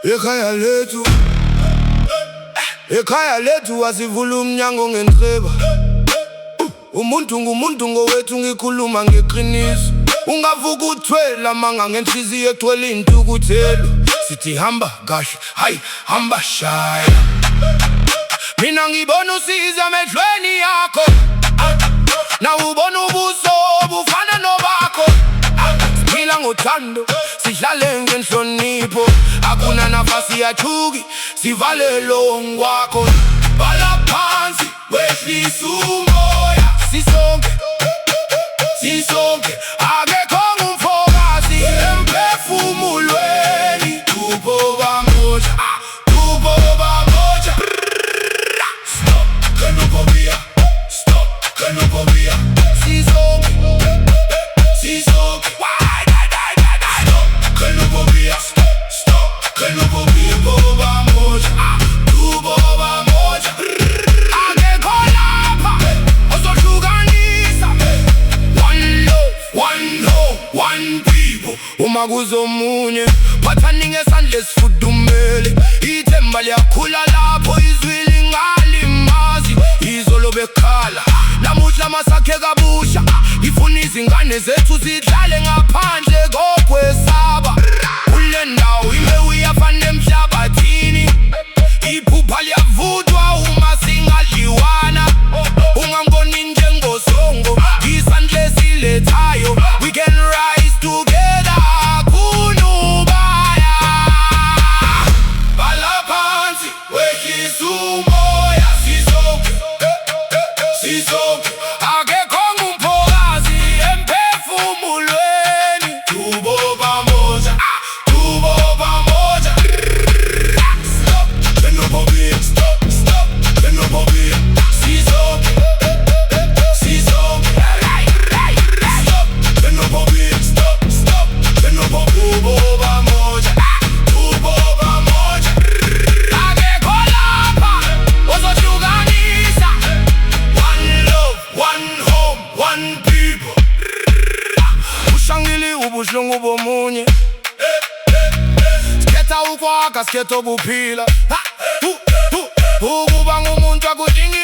Ekhaya lethu asivula umnyango ngenhleba. Umuntu ngumuntu ngowethu ngikhuluma ngeqiniso. Ungavuka uthwela manga ngenhliziyo egcwele intukuthelo. Sithi hamba kahle, hayi hamba shaya. Mina ngibona usiza emehlweni yakho, na ubona ubuso bufana nobakho. Siphila ngothando, sidlale ngenhlonipho. Akuna nafasi yathuki, sivalelo ngwakho. Bhala phansi, wehlisa umoya. Sisonke, akekho ngumfokazi emphefumulweni. Tubo bamoja, tubo bamoja. Stop, xenophobia. Stop, xenophobia. Sisonke. Stop, xenophobia. Stop, xenophobia. Tubo bamoja, tubo bamoja. Akekho lapha ozohlukanisa. One love, one home, one people. Uma kuzomunye phathani ngesandla esifudumele. Ithemba liyakhula lapho izwi lingalimazi. Izolo bekhala, namuhla masakhe kabusha. Ifuna izingane zethu zidlale ngaphandle kokwesaba. Kule ndawo imbewu iyafana emhlabathini. Iphupha liyavudwa uma singadliwana. Ungangoni njengosongo, isandla esilethayo. We can rise together, kunubaya. Bhala phansi, wehlisa umoya. Sisonke, akekho ngumfokazi emphefumulweni. Tubo bamoja, tubo bamoja. Stop, xenophobia. Stop, xenophobia. Sisonke. Stop, xenophobia. Stop, xenophobia. Tubo bamoja, tubo bamoja. Akekho lapha ozohlukanisa. One love, one home, one people. Ushangili ubuhlungu bomunye. Sikhetha ukwakha, sikhetha ukuphila. Ukuba ngumuntu akudingi